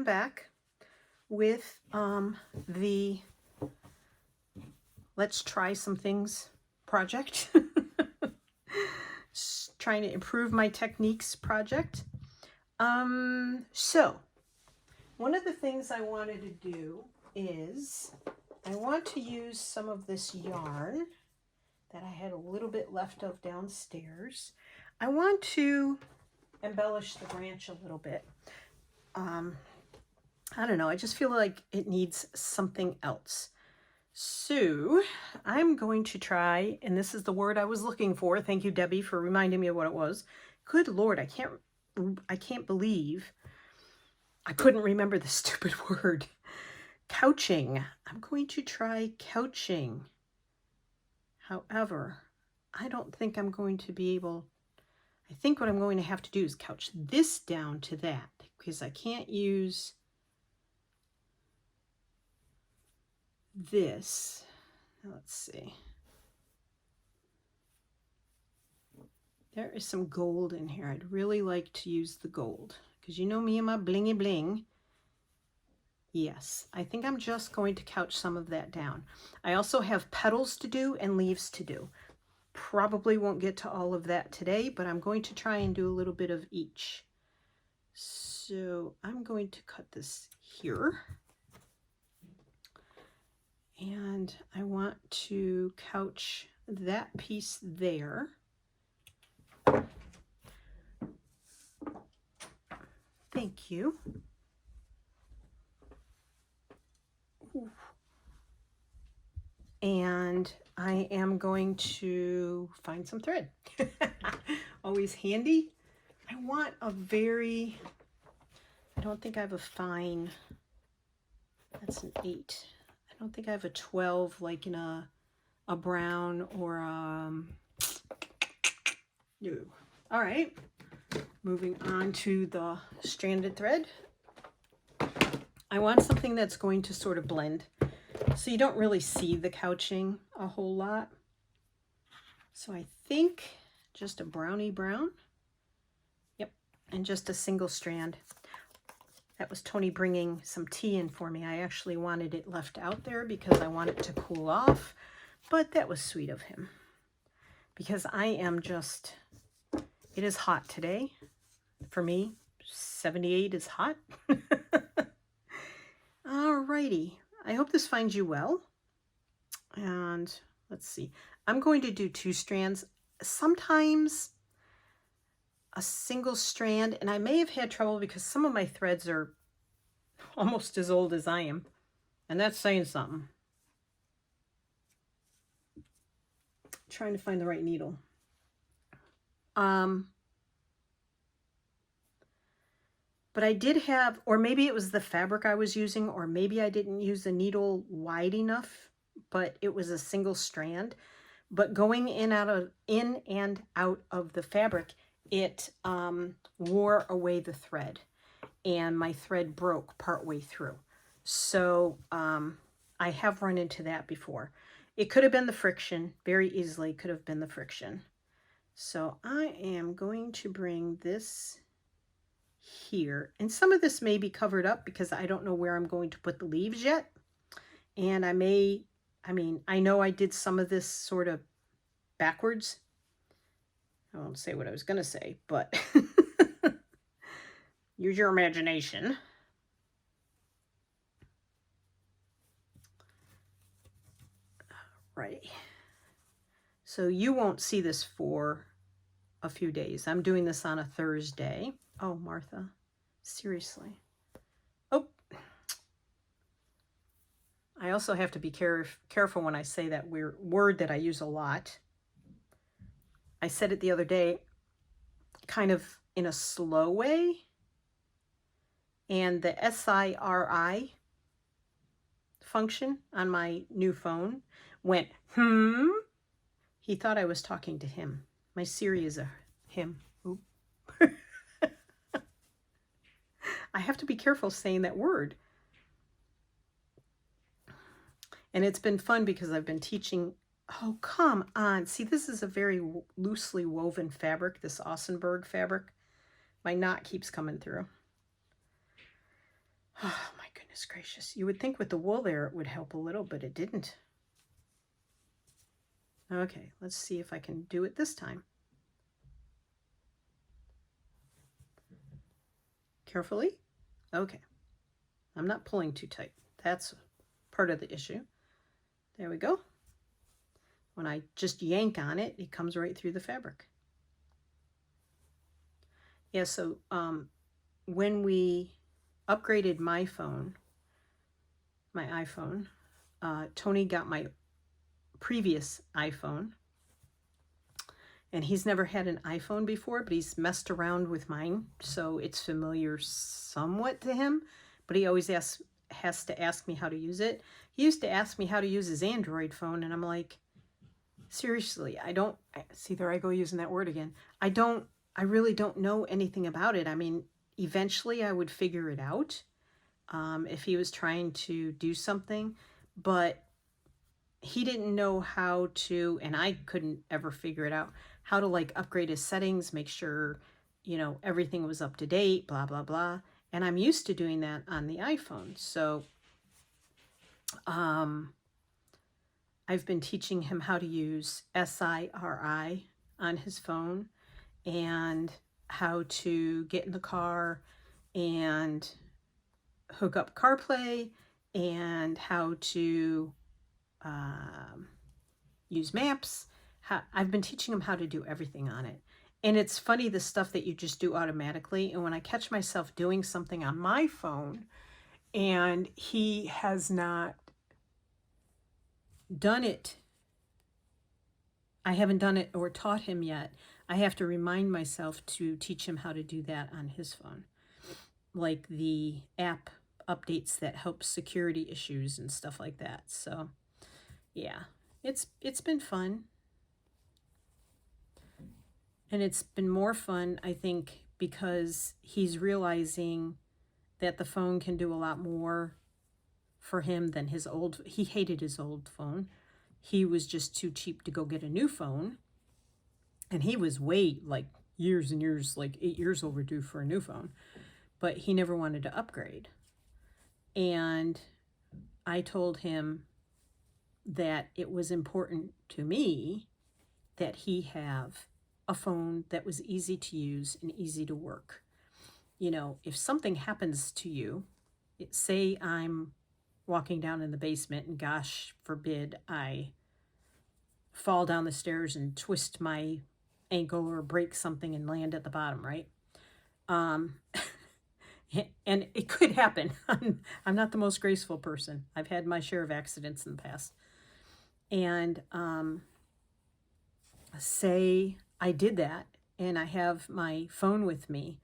am back with the Let's Try Some Things project. Trying to improve my techniques project. So one of the things I wanted to do is I want to use some of this yarn that I had a little bit left of downstairs. I want to embellish the branch a little bit. I don't know, I just feel like it needs something else. So I'm going to try, and this is the word I was looking for. Thank you, Debbie, for reminding me of what it was. Good Lord, I can't believe I couldn't remember the stupid word. Couching. I'm going to try couching. However, I don't think I'm going to be able, I think what I'm going to have to do is couch this down to that, because I can't use this. Let's see. There is some gold in here. I'd really like to use the gold, because you know me and my blingy bling. Yes, I think I'm just going to couch some of that down. I also have petals to do and leaves to do. Probably won't get to all of that today, but I'm going to try and do a little bit of each. So I'm going to cut this here. And I want to couch that piece there. Thank you. Ooh. And I am going to find some thread. Always handy. I want a very, I don't think I have a fine, that's an 8. I don't think I have a 12 like in a brown or no. All right, moving on to the stranded thread. I want something that's going to sort of blend, so you don't really see the couching a whole lot. So I think just a brownie brown. Yep, and just a single strand. That was Tony bringing some tea in for me. I actually wanted it left out there because I want it to cool off, but that was sweet of him. Because I am just, it is hot today. For me, 78 is hot. Alrighty, I hope this finds you well. And let's see, I'm going to do 2 strands. Sometimes a single strand, and I may have had trouble because some of my threads are almost as old as I am, and that's saying something. Trying to find the right needle. But I did have, or maybe it was the fabric I was using, or maybe I didn't use the needle wide enough, but it was a single strand. But going in and out of the fabric, it wore away the thread, and my thread broke partway through. So I have run into that before. It could have been the friction, very easily could have been the friction. So I am going to bring this here, and some of this may be covered up because I don't know where I'm going to put the leaves yet. And I know I did some of this sort of backwards. I won't say what I was going to say, but use your imagination. Right. So you won't see this for a few days. I'm doing this on a Thursday. Oh, Martha, seriously. Oh, I also have to be careful when I say that word that I use a lot. I said it the other day, kind of in a slow way. And the SIRI function on my new phone went, He thought I was talking to him. My Siri is a him. Oop. I have to be careful saying that word. And it's been fun because I've been teaching. Oh, come on. See, this is a very loosely woven fabric, this Ossenberg fabric. My knot keeps coming through. Oh my goodness gracious. You would think with the wool there it would help a little, but it didn't. Okay, let's see if I can do it this time. Carefully. Okay. I'm not pulling too tight. That's part of the issue. There we go. When I just yank on it, it comes right through the fabric. Yeah, so when we upgraded my phone, my iPhone, Tony got my previous iPhone, and he's never had an iPhone before, but he's messed around with mine, so it's familiar somewhat to him, but he always has to ask me how to use it. He used to ask me how to use his Android phone, and I'm like, seriously, I don't, see, there I go using that word again. I really don't know anything about it. I mean, eventually I would figure it out if he was trying to do something, but he didn't know how to, and I couldn't ever figure it out, how to like upgrade his settings, make sure, you know, everything was up to date, blah, blah, blah. And I'm used to doing that on the iPhone. So I've been teaching him how to use SIRI on his phone and how to get in the car and hook up CarPlay and how to use maps. I've been teaching him how to do everything on it. And it's funny, the stuff that you just do automatically. And when I catch myself doing something on my phone and he has not done it, I haven't done it or taught him yet, I have to remind myself to teach him how to do that on his phone. Like the app updates that help security issues and stuff like that. So yeah, it's been fun. And it's been more fun, I think, because he's realizing that the phone can do a lot more for him than his old. He hated his old phone. He was just too cheap to go get a new phone. And he was way, like, years and years, like 8 years overdue for a new phone. But he never wanted to upgrade. And I told him that it was important to me that he have a phone that was easy to use and easy to work. You know, if something happens to you, say I'm walking down in the basement and gosh forbid I fall down the stairs and twist my ankle or break something and land at the bottom, right? And it could happen. I'm not the most graceful person. I've had my share of accidents in the past. And say I did that and I have my phone with me,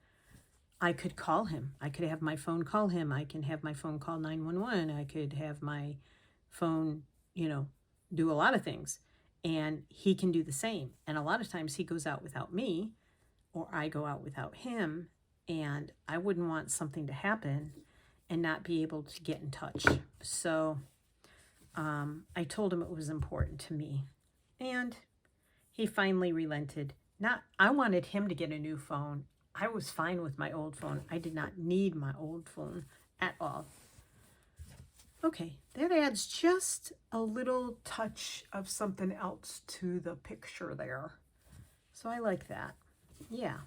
I could call him. I could have my phone call him. I can have my phone call 911. I could have my phone, you know, do a lot of things. And he can do the same. And a lot of times he goes out without me or I go out without him. And I wouldn't want something to happen and not be able to get in touch. So I told him it was important to me. And he finally relented. I wanted him to get a new phone. I was fine with my old phone. I did not need my old phone at all. Okay, that adds just a little touch of something else to the picture there. So I like that. Yeah,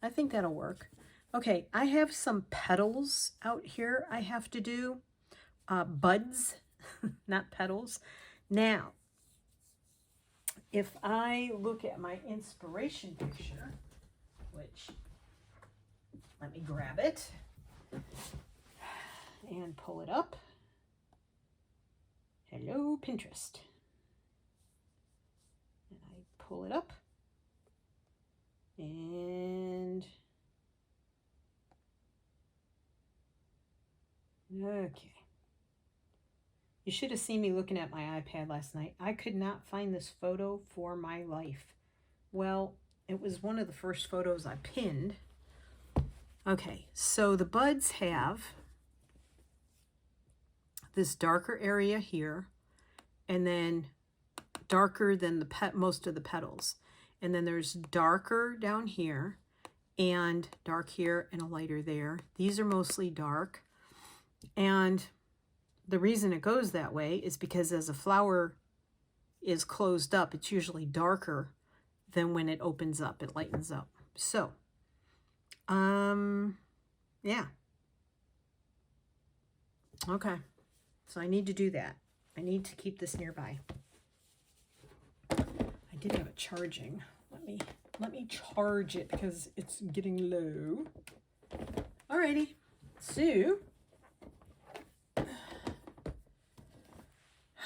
I think that'll work. Okay, I have some petals out here I have to do. Buds, not petals. Now, if I look at my inspiration picture, which, let me grab it and pull it up. Hello, Pinterest. And I pull it up. And okay. You should have seen me looking at my iPad last night. I could not find this photo for my life. Well, it was one of the first photos I pinned. Okay, so the buds have this darker area here, and then darker than the most of the petals. And then there's darker down here, and dark here, and a lighter there. These are mostly dark. And the reason it goes that way is because as a flower is closed up, it's usually darker than when it opens up, it lightens up. So, yeah. Okay. So I need to do that. I need to keep this nearby. I did have it charging. Let me charge it because it's getting low. Alrighty. So, all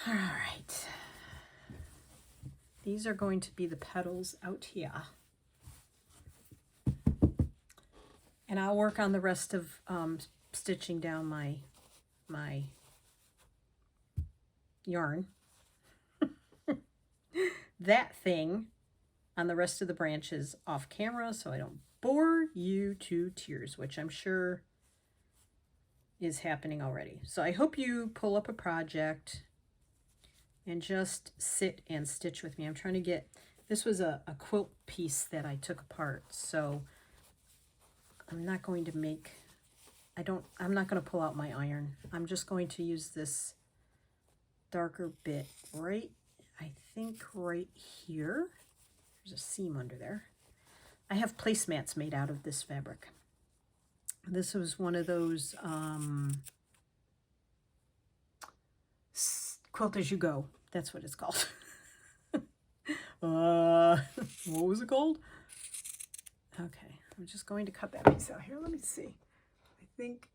right. These are going to be the petals out here. And I'll work on the rest of stitching down my yarn. That thing on the rest of the branches off camera so I don't bore you to tears, which I'm sure is happening already. So I hope you pull up a project and just sit and stitch with me. I'm trying to get, this was a quilt piece that I took apart, so I'm not going to make, I'm not going to pull out my iron. I'm just going to use this darker bit right, I think right here. There's a seam under there. I have placemats made out of this fabric. This was one of those Quilt As You Go. That's what it's called. What was it called? Okay, I'm just going to cut that piece out here. Let me see. I think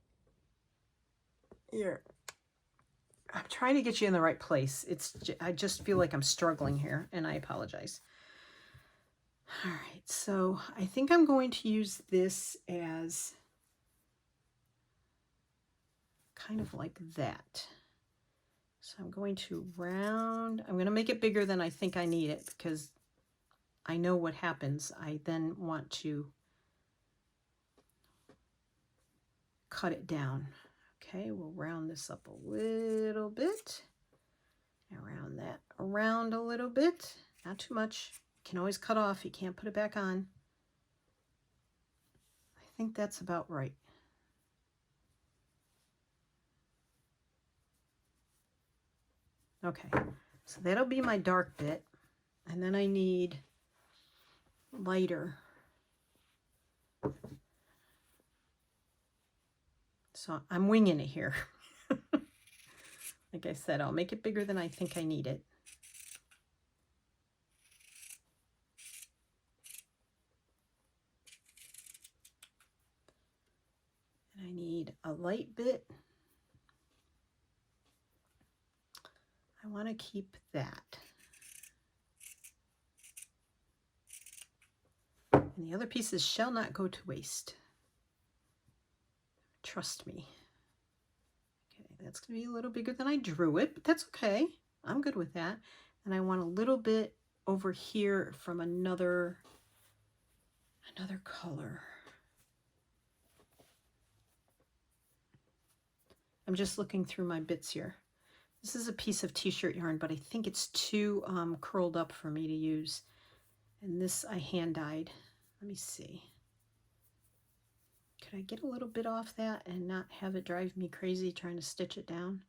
here. I'm trying to get you in the right place. I just feel like I'm struggling here, and I apologize. All right, so I think I'm going to use this as kind of like that. So I'm going to round, I'm going to make it bigger than I think I need it because I know what happens. I then want to cut it down. Okay, we'll round this up a little bit. And round that around a little bit. Not too much. You can always cut off. You can't put it back on. I think that's about right. Okay, so that'll be my dark bit. And then I need lighter. So I'm winging it here. Like I said, I'll make it bigger than I think I need it. And I need a light bit. I want to keep that. And the other pieces shall not go to waste. Trust me. Okay, that's going to be a little bigger than I drew it, but that's okay. I'm good with that. And I want a little bit over here from another color. I'm just looking through my bits here. This is a piece of t-shirt yarn, but I think it's too curled up for me to use. And this I hand dyed. Let me see. Could I get a little bit off that and not have it drive me crazy trying to stitch it down?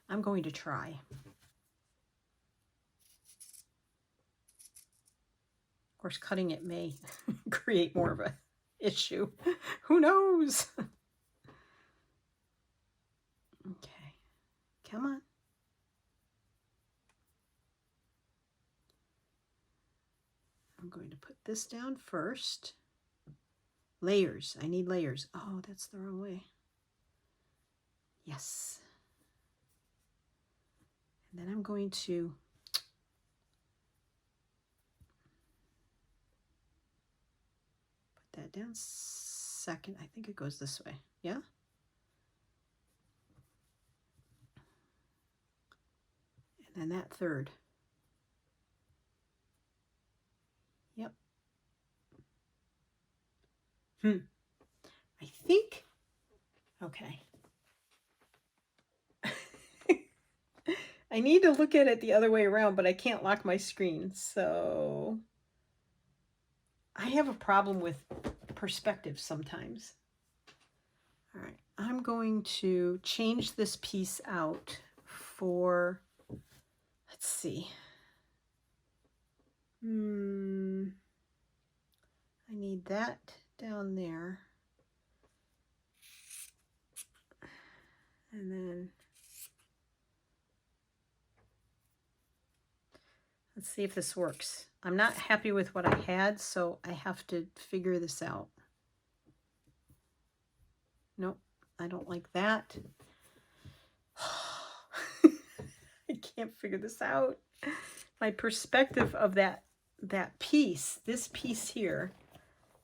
I'm going to try. Of course, cutting it may create more of an issue. Who knows? Okay, come on. I'm going to put this down first. Layers. I need layers. Oh, that's the wrong way. Yes. And then I'm going to put that down second. I think it goes this way. Yeah? And then that third. Yep. I think, okay. I need to look at it the other way around, but I can't lock my screen, so I have a problem with perspective sometimes. All right, I'm going to change this piece out for, let's see. I need that down there. And then let's see if this works. I'm not happy with what I had, so I have to figure this out. Nope, I don't like that. I can't figure this out. My perspective of that piece, this piece here,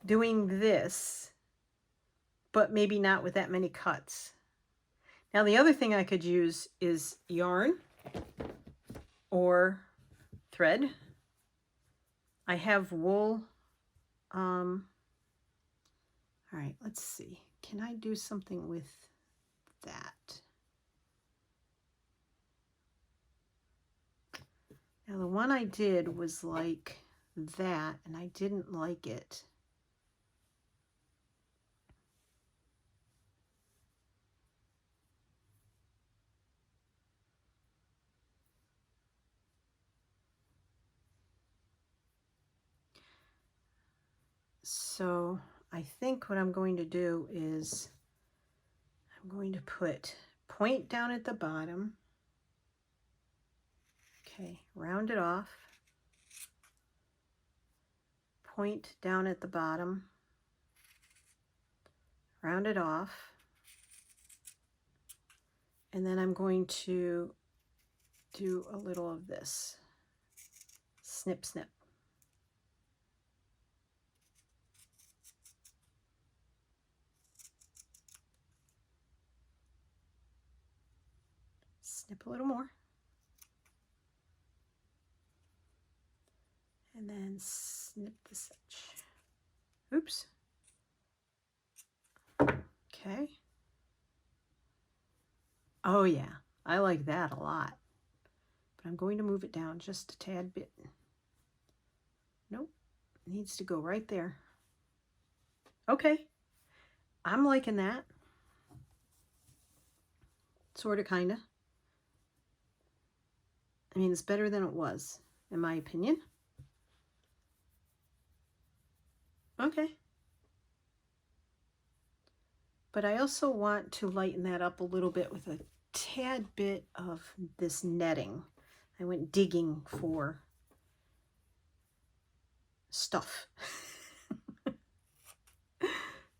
doing this, but maybe not with that many cuts. Now the other thing I could use is yarn or thread. I have wool. All right, let's see. Can I do something with that? Now the one I did was like that, and I didn't like it. So I think what I'm going to do is I'm going to put point down at the bottom. Okay, round it off. Point down at the bottom. Round it off. And then I'm going to do a little of this. Snip, snip. Snip a little more. And then snip this edge. Oops. Okay. Oh yeah, I like that a lot. But I'm going to move it down just a tad bit. Nope, needs to go right there. Okay, I'm liking that. Sort of, kind of. I mean, it's better than it was, in my opinion. Okay. But I also want to lighten that up a little bit with a tad bit of this netting. I went digging for stuff.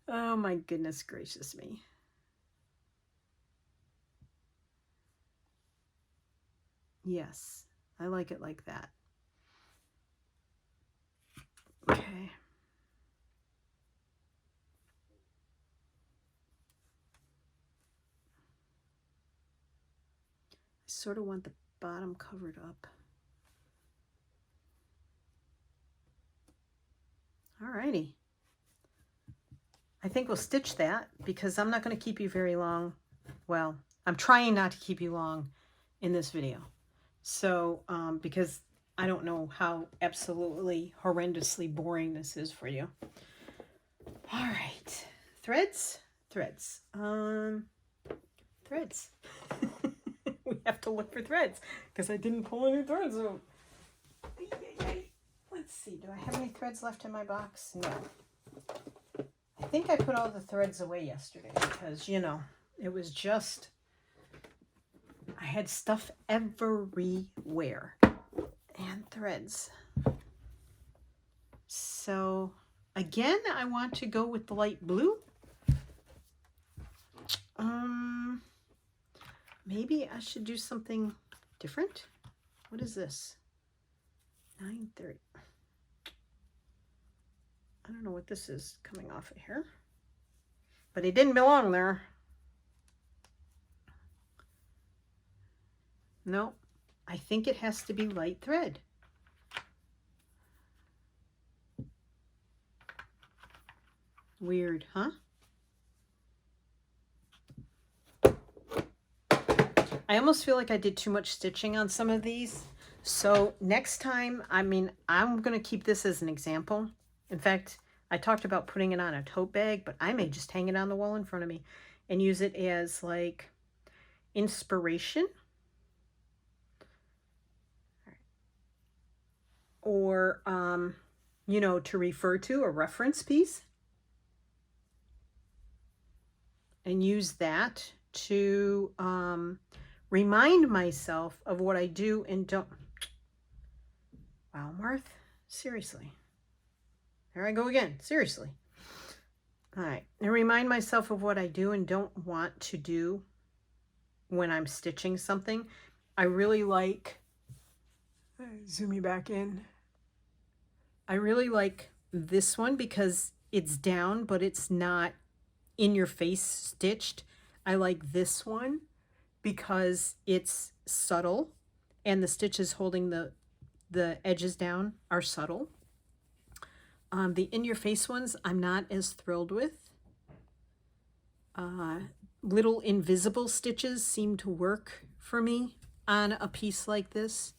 Oh my goodness gracious me. Yes, I like it like that. Okay. I sort of want the bottom covered up. Alrighty. I think we'll stitch that because I'm not going to keep you very long. Well, I'm trying not to keep you long in this video. So, because I don't know how absolutely horrendously boring this is for you. All right, threads, threads. We have to look for threads because I didn't pull any threads out. Let's see, do I have any threads left in my box? No. I think I put all the threads away yesterday because, you know, it was just, I had stuff everywhere and threads. So again, I want to go with the light blue. Maybe I should do something different. What is this? 9:30. I don't know what this is coming off of here, but it didn't belong there. No, I think it has to be light thread. Weird, huh? I almost feel like I did too much stitching on some of these. So next time, I mean, I'm going to keep this as an example. In fact, I talked about putting it on a tote bag, but I may just hang it on the wall in front of me and use it as like inspiration, or you know, to refer to a reference piece, and use that to remind myself of what I do and don't. Wow, Marth, seriously. There I go again, seriously. All right, and remind myself of what I do and don't want to do when I'm stitching something. I really like, zoom you back in. I really like this one because it's down, but it's not in your face stitched. I like this one because it's subtle and the stitches holding the edges down are subtle. The in your face ones I'm not as thrilled with. Little invisible stitches seem to work for me on a piece like this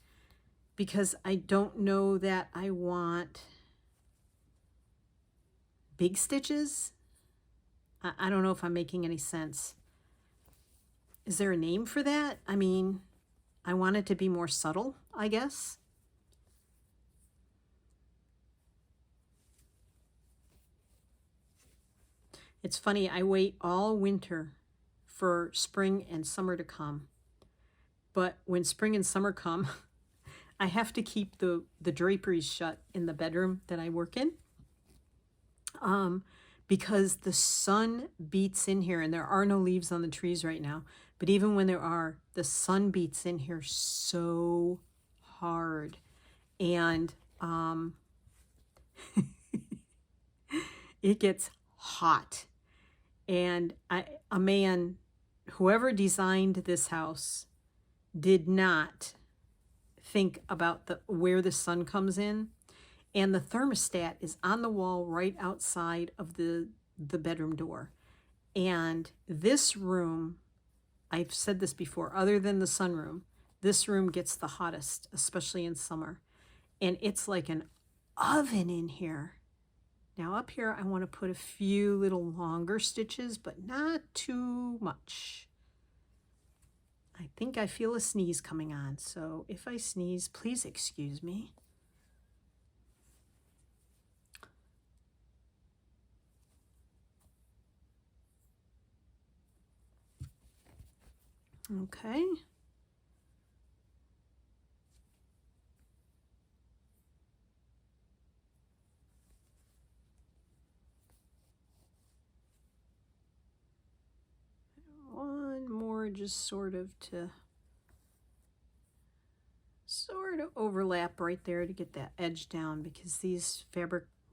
because I don't know that I want big stitches. I don't know if I'm making any sense. Is there a name for that? I mean, I want it to be more subtle, I guess. It's funny, I wait all winter for spring and summer to come. But when spring and summer come, I have to keep the draperies shut in the bedroom that I work in. Because the sun beats in here, and there are no leaves on the trees right now. But even when there are, the sun beats in here so hard. And it gets hot. And a man, whoever designed this house, did not think about where the sun comes in. And the thermostat is on the wall right outside of the bedroom door. And this room, I've said this before, other than the sunroom, this room gets the hottest, especially in summer. And it's like an oven in here. Now up here, I want to put a few little longer stitches, but not too much. I think I feel a sneeze coming on. So if I sneeze, please excuse me. Okay. One more just sort of overlap right there to get that edge down, because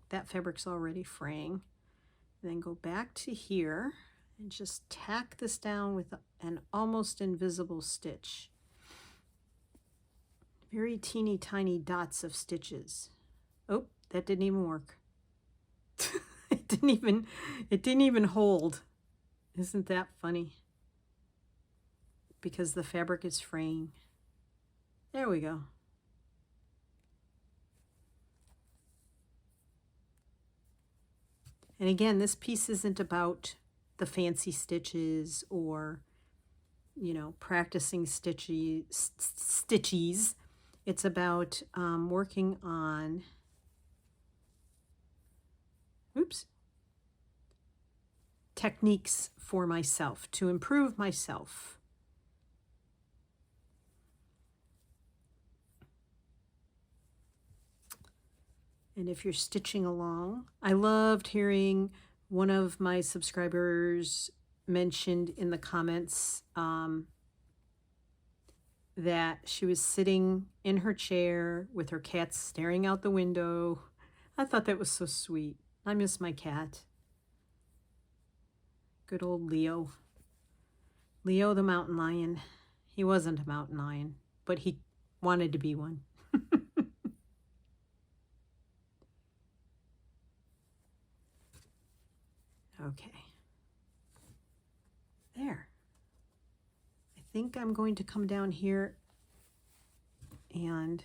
that fabric's already fraying. And then go back to here and just tack this down with an almost invisible stitch. Very teeny tiny dots of stitches. Oh, that didn't even work. It didn't even hold. Isn't that funny? Because the fabric is fraying. There we go. And again, this piece isn't about the fancy stitches or, you know, practicing stitches. It's about working on, techniques for myself, to improve myself. And if you're stitching along, I loved hearing one of my subscribers mentioned in the comments that she was sitting in her chair with her cat staring out the window. I thought that was so sweet. I miss my cat. Good old Leo. Leo the mountain lion. He wasn't a mountain lion, but he wanted to be one. Okay. There. I think I'm going to come down here and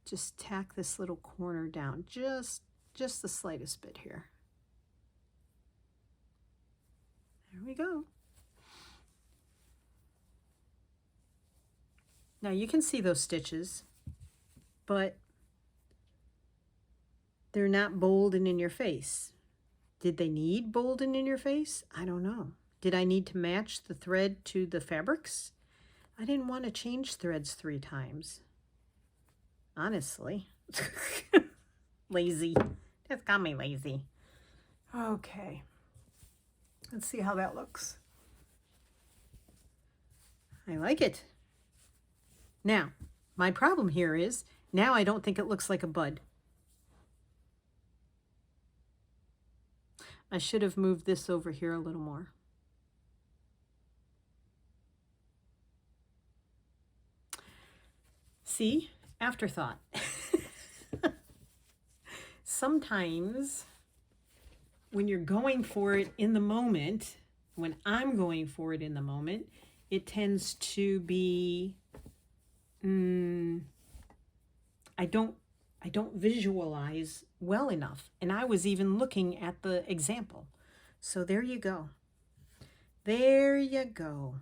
just tack this little corner down, just the slightest bit here. There we go. Now you can see those stitches, but they're not bold and in your face. Did they need bold and in your face? I don't know. Did I need to match the thread to the fabrics? I didn't want to change threads 3 times. Honestly. Lazy. Just got me lazy. Okay. Let's see how that looks. I like it. Now, my problem here is, now I don't think it looks like a bud. I should have moved this over here a little more. See? Afterthought. Sometimes when you're going for it in the moment, when I'm going for it in the moment, it tends to be I don't visualize well enough. And I was even looking at the example. So there you go. There you go.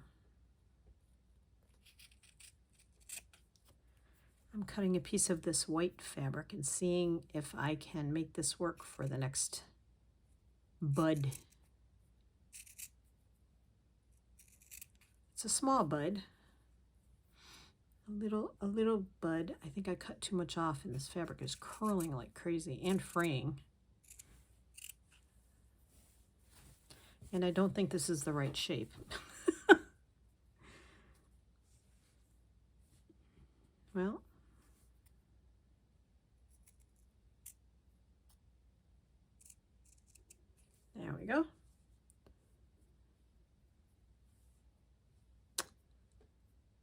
I'm cutting a piece of this white fabric and seeing if I can make this work for the next bud. It's a small bud. A little bud. I think I cut too much off and this fabric is curling like crazy and fraying. And I don't think this is the right shape. Well, there we go.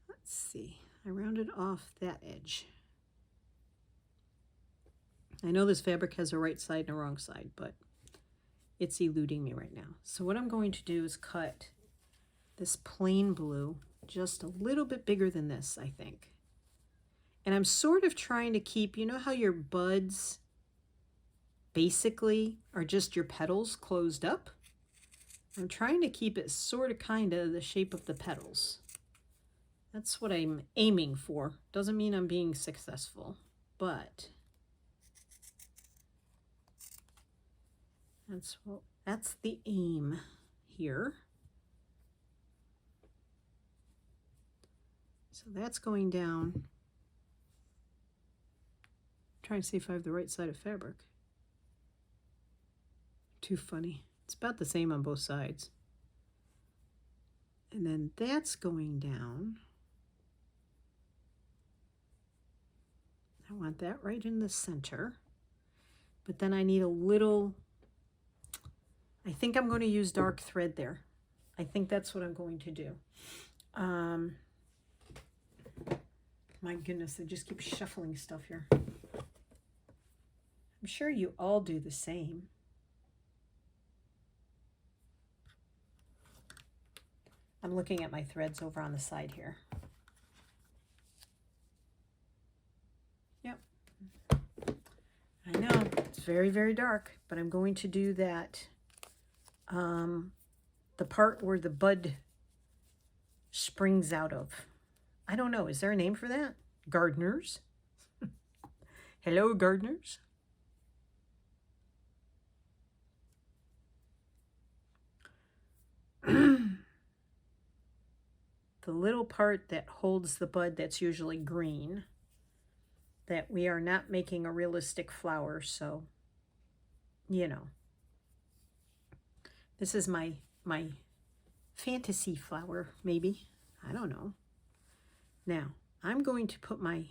Let's see. I rounded off that edge. I know this fabric has a right side and a wrong side, but it's eluding me right now. So what I'm going to do is cut this plain blue just a little bit bigger than this, I think. And I'm sort of trying to keep, you know how your buds basically are just your petals closed up? I'm trying to keep it sort of kind of the shape of the petals. That's what I'm aiming for. Doesn't mean I'm being successful, but that's the aim here. So that's going down. I'm trying to see if I have the right side of fabric. Too funny. It's about the same on both sides. And then that's going down. I want that right in the center. But then I need a little, I think I'm going to use dark thread there. I think that's what I'm going to do. My goodness, I just keep shuffling stuff here. I'm sure you all do the same. I'm looking at my threads over on the side here. Yep. I know, it's very, very dark, but I'm going to do that. The part where the bud springs out of. I don't know, is there a name for that? Gardeners? Hello, gardeners? The little part that holds the bud that's usually green, that we are not making a realistic flower, so, you know. This is my fantasy flower, maybe. I don't know. Now, I'm going to put my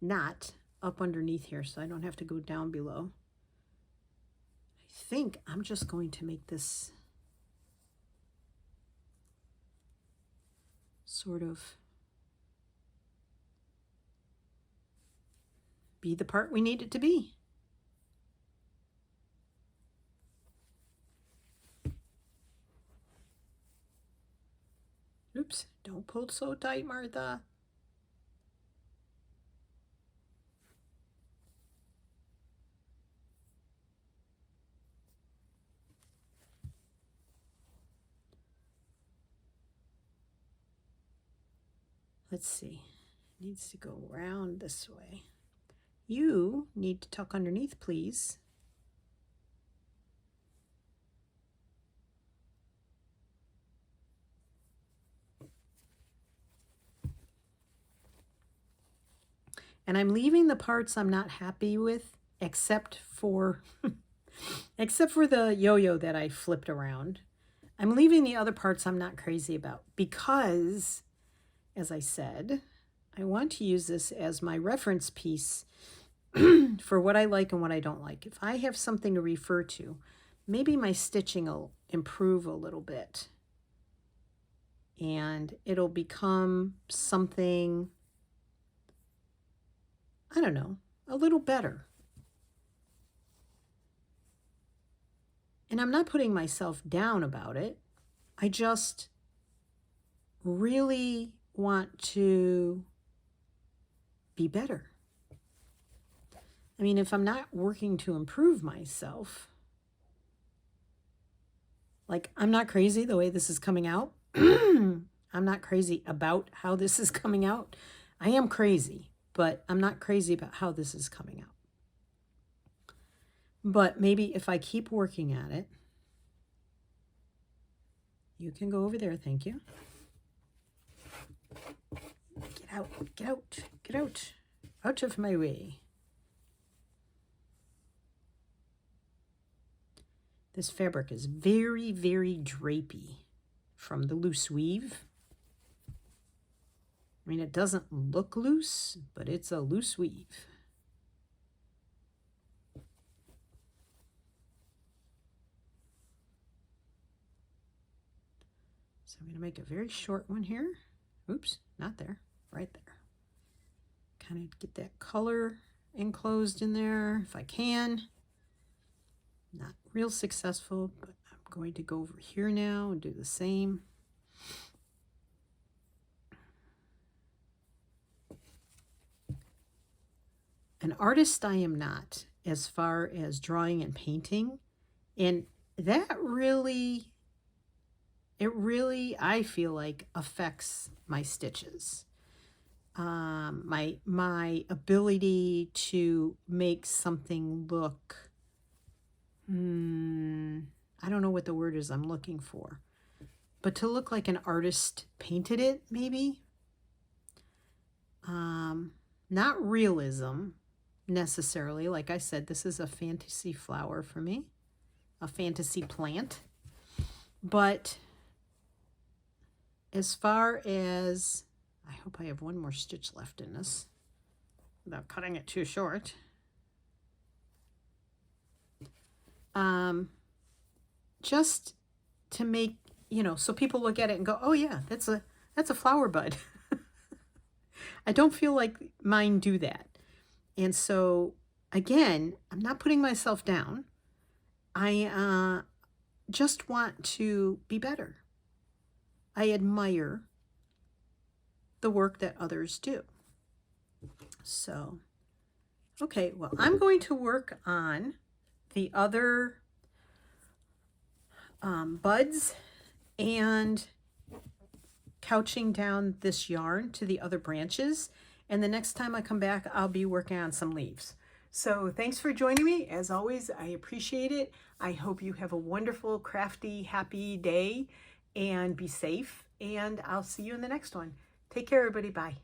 knot up underneath here so I don't have to go down below. I think I'm just going to make this sort of be the part we need it to be. Oops, don't pull so tight, Martha. let's see, it needs to go around this way. You need to tuck underneath, please. And I'm leaving the parts I'm not happy with, except for the yo-yo that I flipped around. I'm leaving the other parts I'm not crazy about because, as I said, I want to use this as my reference piece for what I like and what I don't like. If I have something to refer to, maybe my stitching will improve a little bit. And it'll become something, I don't know, a little better. And I'm not putting myself down about it. I just really want to be better. I mean, if I'm not working to improve myself, like, I'm not crazy the way this is coming out. I'm not crazy about how this is coming out. I am crazy, but I'm not crazy about how this is coming out. But maybe if I keep working at it, you can go over there, thank you. Get out, get out, get out, out of my way. This fabric is very, very drapey from the loose weave. I mean, it doesn't look loose, but it's a loose weave. So I'm going to make a very short one here. Oops, not there, right there. Kind of get that color enclosed in there if I can. Not real successful, but I'm going to go over here now and do the same. An artist I am not as far as drawing and painting, and that really, I feel like affects my stitches. My ability to make something look, I don't know what the word is I'm looking for, but to look like an artist painted it, maybe. Not realism necessarily. Like I said, this is a fantasy flower for me, a fantasy plant. But as far as, I hope I have one more stitch left in this without cutting it too short. Just to make, you know, so people look at it and go, oh yeah, that's a flower bud. I don't feel like mine do that. And so again, I'm not putting myself down. I just want to be better. I admire the work that others do. So, okay, well, I'm going to work on the other buds and couching down this yarn to the other branches. And the next time I come back, I'll be working on some leaves. So thanks for joining me. As always, I appreciate it. I hope you have a wonderful, crafty, happy day and be safe. And I'll see you in the next one. Take care, everybody. Bye.